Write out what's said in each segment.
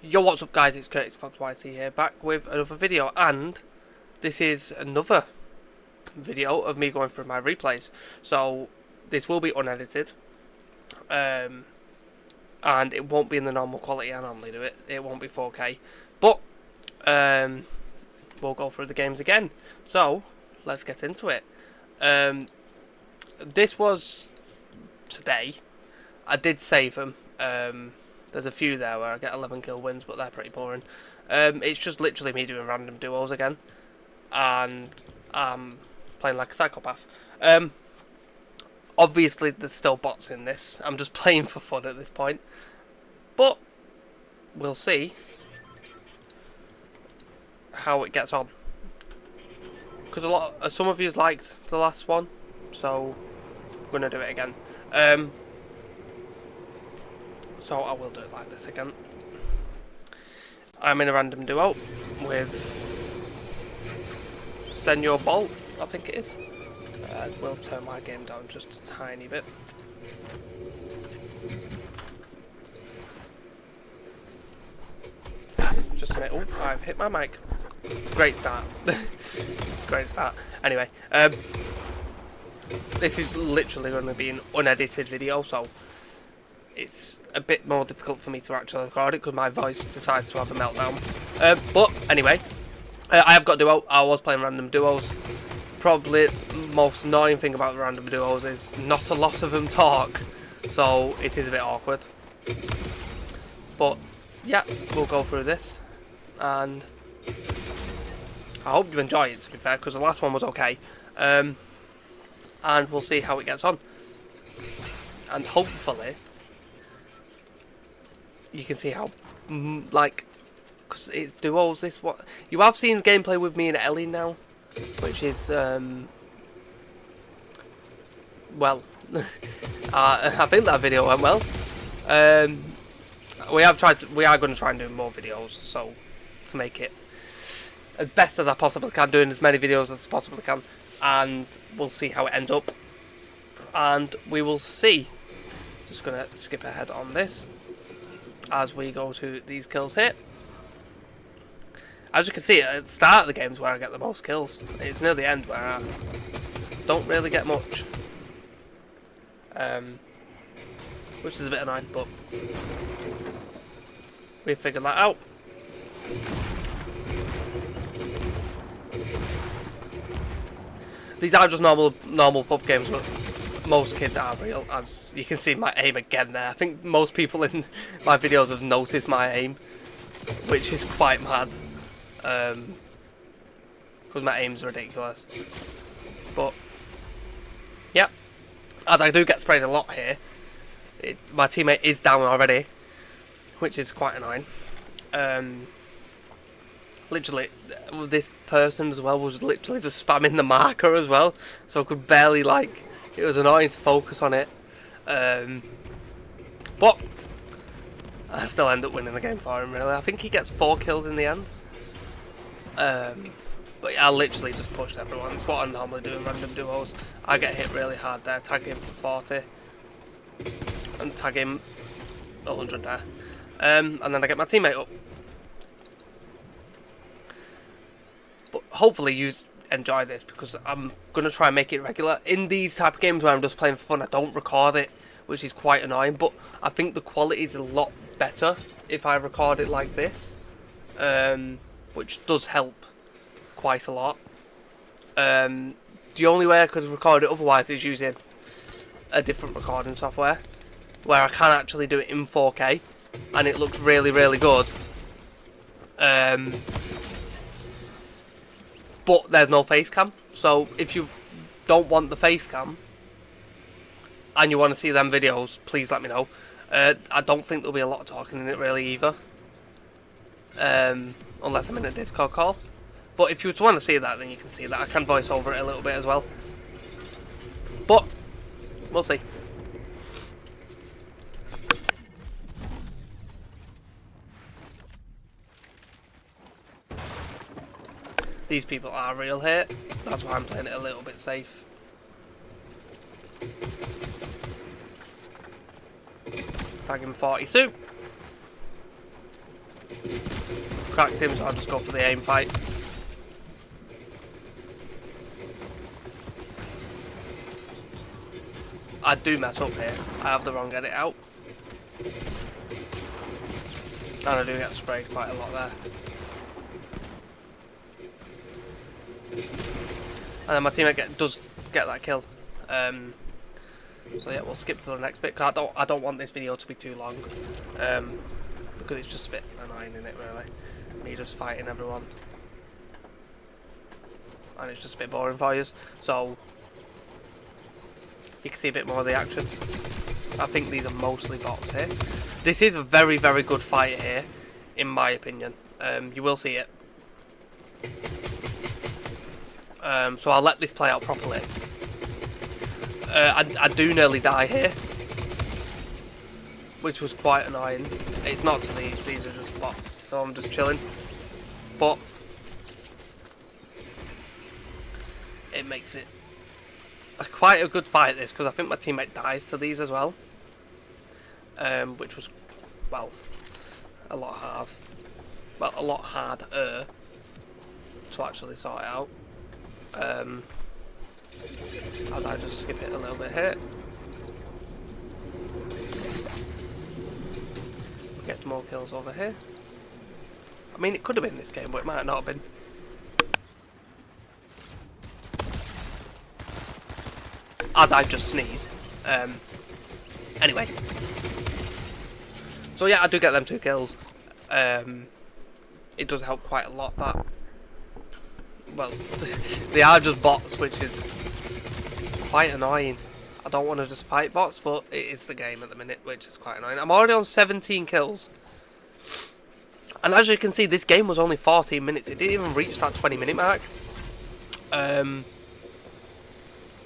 Yo, what's up guys, it's Kurtis Fox YT here, back with another video, and this is another video of me going through my replays. So, this will be unedited, and it won't be in the normal quality I normally do it. It won't be 4K, but we'll go through the games again. So, let's get into it. This was today. I did save them. There's a few there where I get 11 kill wins, but they're pretty boring. It's just literally me doing random duos again, and playing like a psychopath. Obviously, there's still bots in this. I'm just playing for fun at this point, but we'll see how it gets on. Because some of you liked the last one, so I'm gonna do it again. So I will do it like this again. I'm in a random duo with Senor Bolt, I think it is. We'll turn my game down just a tiny bit. Just a minute. Oh, I've hit my mic. Great start. Great start. Anyway, this is literally going to be an unedited video, so it's a bit more difficult for me to actually record it because my voice decides to have a meltdown. But anyway, I have got a duo. I was playing random duos. Probably the most annoying thing about the random duos is not a lot of them talk, so it is a bit awkward. But yeah, we'll go through this, and I hope you enjoy it, to be fair, because the last one was okay. And we'll see how it gets on, and hopefully you can see how, like, because it's duos. This what you have seen gameplay with me and Ellie now, which is well, I think that video went well. We are going to try and do more videos, so to make it as best as I possibly can, doing as many videos as I possibly can, and we'll see how it ends up, and we will see. Just gonna skip ahead on this as we go to these kills here. As you can see, at the start of the games where I get the most kills. It's near the end where I don't really get much, which is a bit annoying, but we figured that out. These are just normal pub games, but most kids are real, as you can see my aim again there. I think most people in my videos have noticed my aim, which is quite mad, because my aim's ridiculous. But yeah, as I do get sprayed a lot here, my teammate is down already, which is quite annoying. Literally, this person as well was literally just spamming the marker as well, so I could barely, like, it was annoying to focus on it. But I still end up winning the game for him, really. I think he gets 4 kills in the end. But yeah, I literally just pushed everyone. It's what I normally do in random duos. I get hit really hard there, tag him for 40, and tag him 100 there. And then I get my teammate up. But hopefully you enjoy this, because I'm going to try and make it regular. In these type of games where I'm just playing for fun, I don't record it, which is quite annoying. But I think the quality is a lot better if I record it like this, which does help quite a lot. The only way I could record it otherwise is using a different recording software, where I can actually do it in 4K, and it looks really, really good. But there's no face cam, so if you don't want the face cam and you want to see them videos, please let me know. I don't think there'll be a lot of talking in it really either, unless I'm in a Discord call. But if you want to see that, then you can see that. I can voice over it a little bit as well, but we'll see. These people are real here, that's why I'm playing it a little bit safe. Tag him 42. cracked him, so I'll just go for the aim fight. I do mess up here. I have the wrong edit out. And I do get sprayed quite a lot there. And then my teammate does get that kill. So yeah, we'll skip to the next bit, because I don't want this video to be too long. Because it's just a bit annoying, isn't it, really? Me just fighting everyone. And it's just a bit boring for you. So you can see a bit more of the action. I think these are mostly bots here. This is a very, very good fight here, in my opinion. You will see it. So I'll let this play out properly. I do nearly die here, which was quite annoying. It's not to these are just bots, so I'm just chilling. But it makes it quite a good fight, this, because I think my teammate dies to these as well. Which was, well, a lot hard. Well, a lot harder to actually sort it out. As I just skip it a little bit here. Get more kills over here. I mean, it could have been this game, but it might not have been. As I just sneeze. Anyway. So yeah, I do get them 2 kills. It does help quite a lot, that. Well, they are just bots, which is quite annoying. I don't want to just fight bots, but it is the game at the minute, which is quite annoying. I'm already on 17 kills. And as you can see, this game was only 14 minutes. It didn't even reach that 20-minute mark.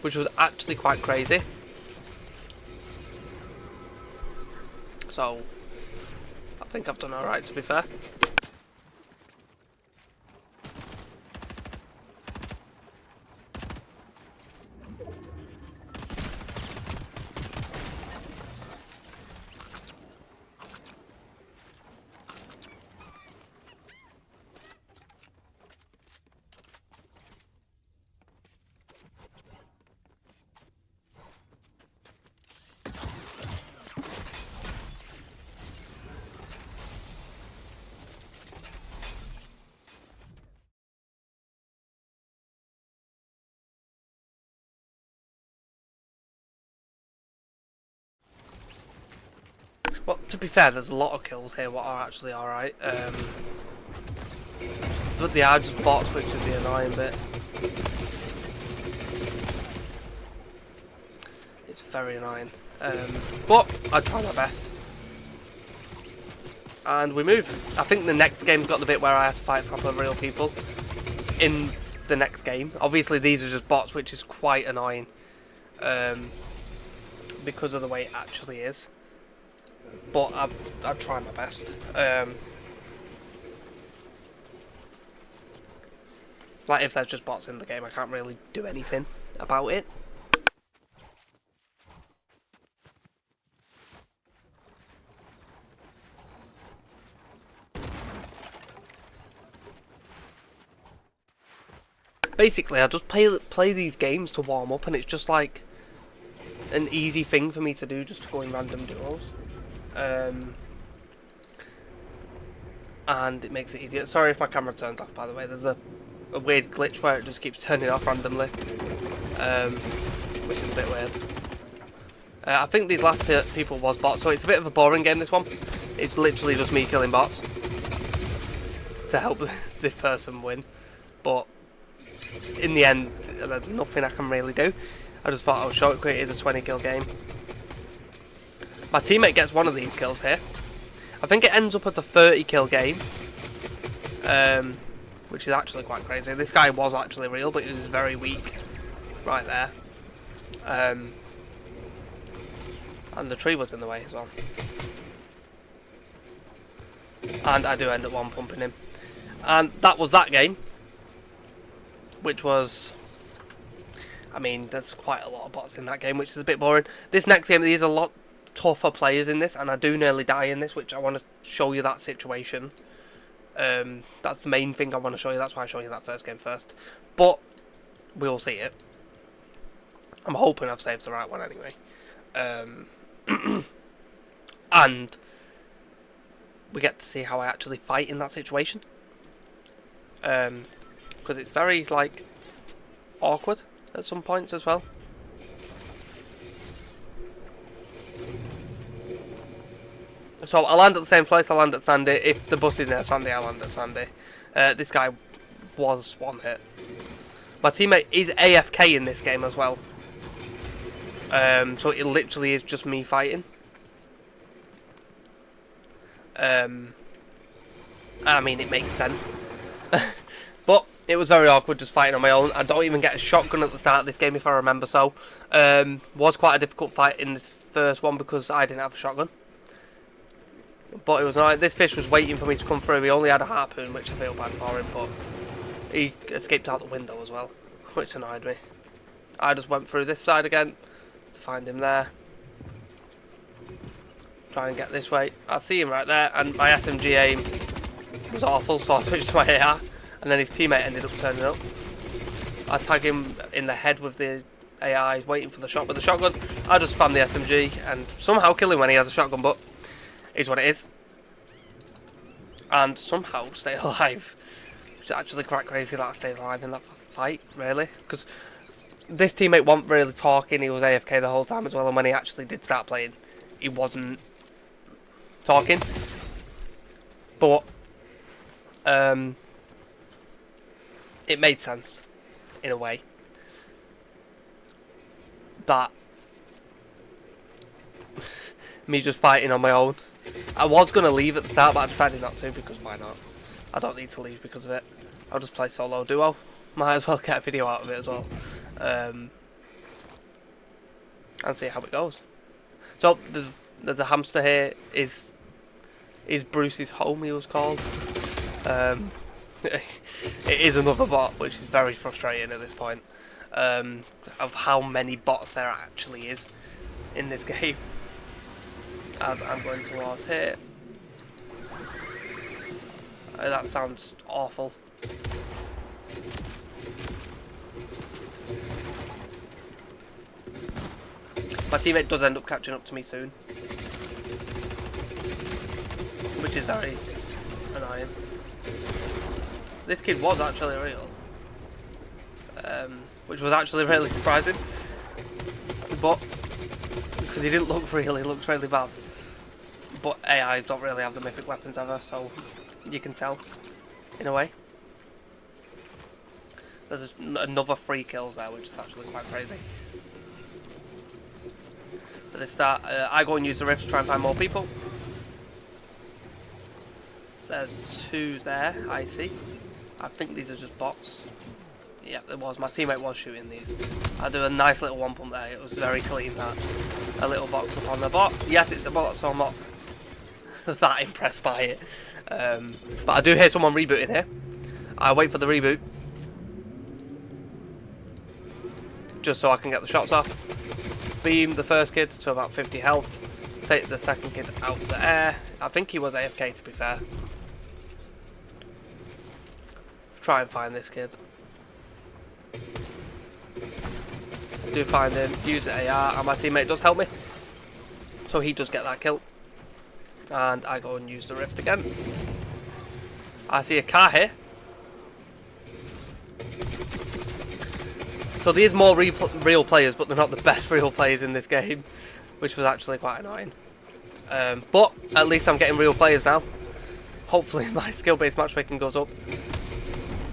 Which was actually quite crazy. So, I think I've done alright, to be fair. Well, to be fair, there's a lot of kills here what are actually alright. But they are just bots, which is the annoying bit. It's very annoying. But I try my best. And we move. I think the next game's got the bit where I have to fight proper real people. In the next game. Obviously these are just bots, which is quite annoying. Because of the way it actually is. But I try my best. Like, if there's just bots in the game, I can't really do anything about it. Basically, I just play these games to warm up, and it's just like an easy thing for me to do, just to go in random duos. And it makes it easier. Sorry if my camera turns off, by the way. There's a weird glitch where it just keeps turning off randomly, which is a bit weird. I think these last people was bots, so it's a bit of a boring game, this one. It's literally just me killing bots to help this person win. But in the end, there's nothing I can really do. I just thought I would show it quick. It is a 20 kill game. My teammate gets one of these kills here. I think it ends up as a 30 kill game. Which is actually quite crazy. This guy was actually real, but he was very weak. Right there. And the tree was in the way as well. And I do end up one pumping him. And that was that game. Which was... I mean, there's quite a lot of bots in that game, which is a bit boring. This next game, there's a lot tougher players in this, and I do nearly die in this, which I want to show you that situation. That's the main thing I want to show you. That's why I'm showing you that first game first. But we'll see it. I'm hoping I've saved the right one anyway. And we get to see how I actually fight in that situation. Because it's very, like, awkward at some points as well. So I land at the same place, I land at Sandy. If the bus is near Sandy, I land at Sandy. This guy was one hit. My teammate is AFK in this game as well. So it literally is just me fighting. I mean, it makes sense. But it was very awkward just fighting on my own. I don't even get a shotgun at the start of this game, if I remember so. Was quite a difficult fight in this first one because I didn't have a shotgun. But it was alright. This fish was waiting for me to come through. He only had a harpoon, which I feel bad for him, but he escaped out the window as well, which annoyed me. I just went through this side again to find him there. Try and get this way. I see him right there, and my SMG aim was awful, so I switched to my AR, and then his teammate ended up turning up. I tag him in the head with the AR. He's waiting for the shot with the shotgun. I just spam the SMG and somehow kill him when he has a shotgun, but is what it is. And somehow stay alive. Which is actually quite crazy that I stayed alive in that fight, really. Because this teammate wasn't really talking, he was AFK the whole time as well, and when he actually did start playing, he wasn't talking. But it made sense, in a way, that me just fighting on my own. I was going to leave at the start, but I decided not to, because why not? I don't need to leave because of it. I'll just play solo duo. Might as well get a video out of it as well. And see how it goes. So, there's a hamster here. Is Bruce's home, he was called. It is another bot, which is very frustrating at this point. Of how many bots there actually is in this game. As I'm going towards here. That sounds awful. My teammate does end up catching up to me soon, which is very annoying. This kid was actually real, which was actually really surprising, but because he didn't look real, he looked really bad. But AIs don't really have the mythic weapons ever, so you can tell, in a way. There's another 3 kills there, which is actually quite crazy. At the start, I go and use the rift to try and find more people. There's 2 there, I see. I think these are just bots. Yeah, there was. My teammate was shooting these. I do a nice little one pump there. It was very clean, that. A little box up on the bot. Yes, it's a bot, so I'm not that impressed by it. But I do hear someone rebooting here. I wait for the reboot, just so I can get the shots off. Beam the first kid to about 50 health. Take the second kid out the air. I think he was AFK, to be fair. Try and find this kid. Do find him, use the AR, and my teammate does help me. So he does get that kill. And I go and use the rift again. I see a car here. So there's more real players, but they're not the best real players in this game, which was actually quite annoying. But at least I'm getting real players now. Hopefully my skill-based matchmaking goes up.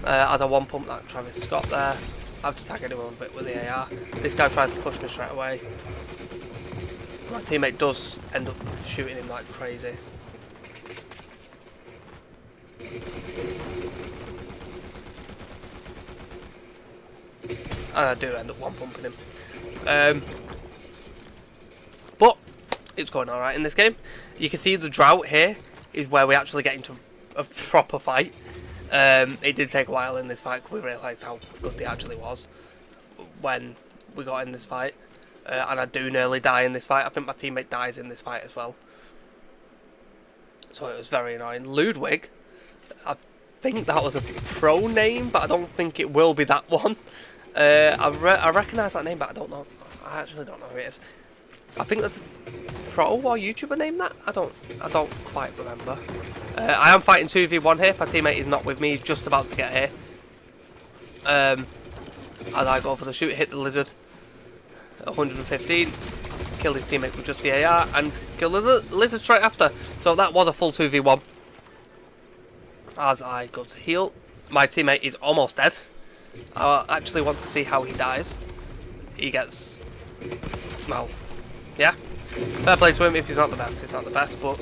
As I one pump that Travis Scott there. I have to tag anyone a bit with the AR. This guy tries to push me straight away. My teammate does end up shooting him like crazy. And I do end up one pumping him. But it's going alright in this game. You can see the drought here is where we actually get into a proper fight. It did take a while in this fight because we realised how good it actually was when we got in this fight. And I do nearly die in this fight. I think my teammate dies in this fight as well. So it was very annoying. Ludwig I think that was a pro name, but I don't think it will be that one. I recognise that name, but I don't know. I actually don't know who it is. I think that's a pro or YouTuber name that. I don't quite remember. I am fighting 2v1 here. My teammate is not with me. He's just about to get here. As I go for the shoot, hit the lizard. 115. Kill his teammate with just the AR and kill the lizard straight after. So that was a full 2v1. As I go to heal, my teammate is almost dead. I actually want to see how he dies. He gets, well, yeah. Fair play to him. If he's not the best, he's not the best, but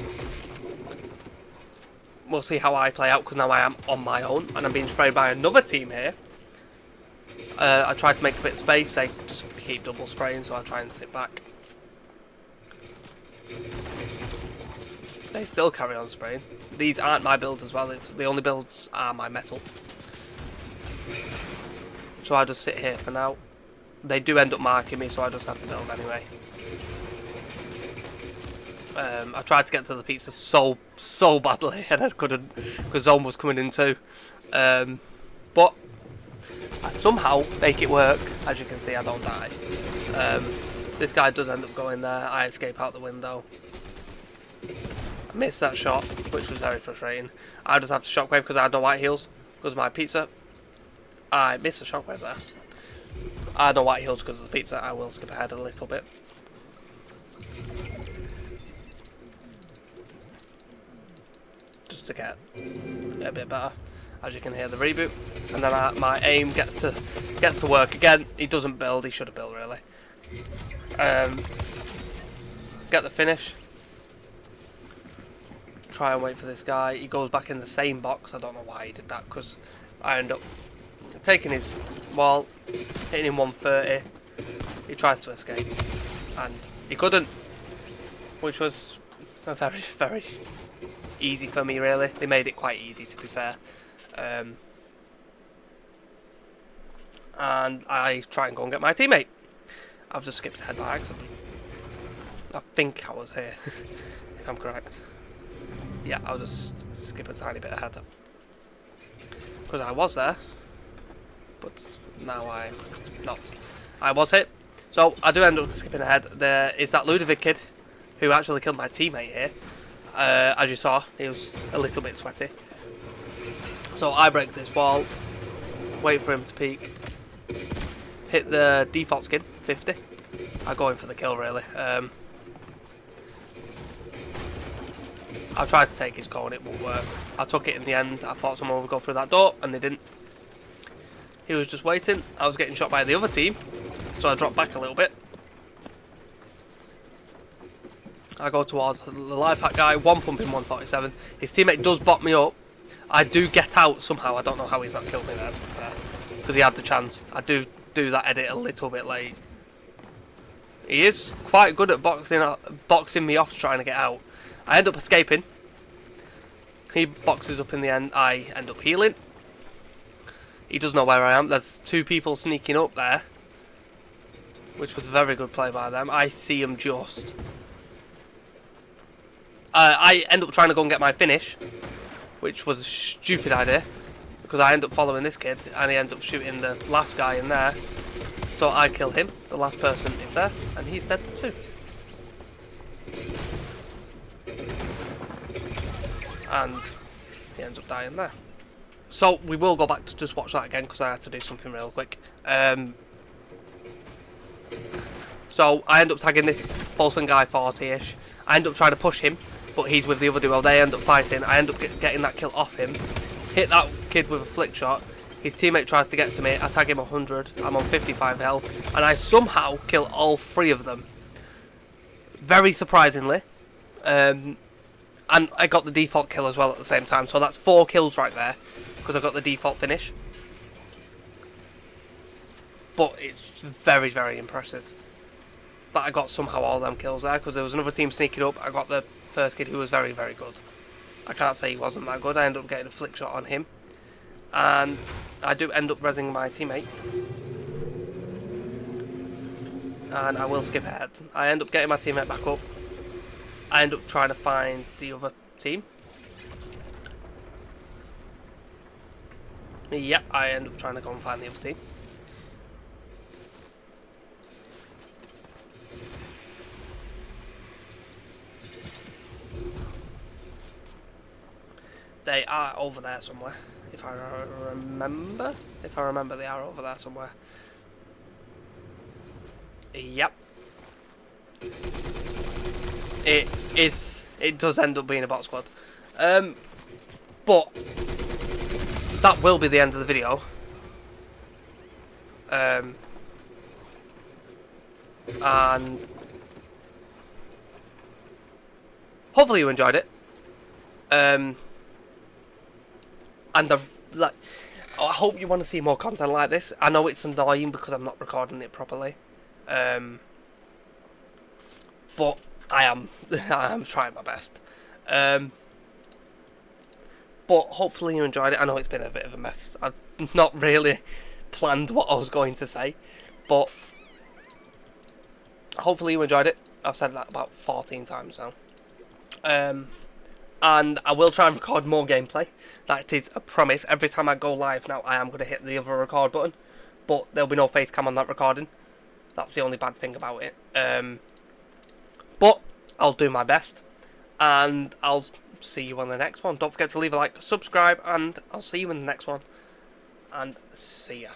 we'll see how I play out, because now I am on my own and I'm being sprayed by another team here. I tried to make a bit of space. They just keep double spraying, so I try and sit back. They still carry on spraying. These aren't my builds as well. The only builds are my metal. So I just sit here for now. They do end up marking me, so I just have to build anyway. I tried to get to the pizza so badly, and I couldn't, because Zone was coming in too. But I somehow make it work. As you can see, I don't die. This guy does end up going there. I escape out the window. I missed that shot, which was very frustrating. I just have to shockwave because I had no white heals. Because of my pizza. I missed the shockwave there. I had no white heals because of the pizza. I will skip ahead a little bit. Just to get a bit better. As you can hear the reboot. And then my aim gets to work again. He doesn't build. He should have built really. Get the finish. Try and wait for this guy. He goes back in the same box. I don't know why he did that, because I end up taking his wall, hitting him 130. He tries to escape and he couldn't, which was very, very easy for me really. They made it quite easy, to be fair. And I try and go and get my teammate. I've just skipped ahead by accident. I think I was here, if I'm correct. Yeah, I'll just skip a tiny bit ahead. Because I was there. But now I'm not. I was hit. So I do end up skipping ahead. There is that Ludovic kid who actually killed my teammate here. As you saw, he was a little bit sweaty. So I break this wall. Wait for him to peek. Hit the default skin, 50. I go in for the kill really. I tried to take his cone, it won't work. I took it in the end. I thought someone would go through that door, and they didn't. He was just waiting. I was getting shot by the other team, so I dropped back a little bit. I go towards the life hack guy, one pumping 147. His teammate does bot me up. I do get out somehow. I don't know how he's not killed me there, to be fair, because he had the chance. I do that edit a little bit late. He is quite good at boxing me off trying to get out. I end up escaping. He boxes up in the end. I end up healing. He does know where I am. There's two people sneaking up there, which was a very good play by them. I see him just. I end up trying to go and get my finish, which was a stupid idea, because I end up following this kid and he ends up shooting the last guy in there. So I kill him. The last person is there, and he's dead too. And he ends up dying there. So we will go back to just watch that again, because I had to do something real quick. So I end up tagging this Bolson guy 40-ish. I end up trying to push him, but he's with the other duo. They end up fighting. I end up getting that kill off him. Hit that kid with a flick shot. His teammate tries to get to me. I tag him 100. I'm on 55 health. And I somehow kill all three of them. Very surprisingly. And I got the default kill as well at the same time. So that's 4 kills right there, because I got the default finish. But it's very, very impressive that I got somehow all them kills there, because there was another team sneaking up. I got the first kid who was very, very good. I can't say he wasn't that good. I ended up getting a flick shot on him. And I do end up rezzing my teammate. And I will skip ahead. I end up getting my teammate back up. I end up trying to find the other team. Yep, I end up trying to go and find the other team. They are over there somewhere, if I remember. If I remember, they are over there somewhere. Yep. It is. It does end up being a bot squad. But that will be the end of the video. And hopefully you enjoyed it. And like, I hope you want to see more content like this. I know it's annoying because I'm not recording it properly. But I am trying my best. But hopefully you enjoyed it. I know it's been a bit of a mess. I've not really planned what I was going to say, but hopefully you enjoyed it. I've said that about 14 times now. And I will try and record more gameplay. That is a promise. Every time I go live now, I am going to hit the other record button, but there'll be no face cam on that recording. That's the only bad thing about it. But I'll do my best, and I'll see you on the next one. Don't forget to leave a like, subscribe, and I'll see you in the next one. And see ya.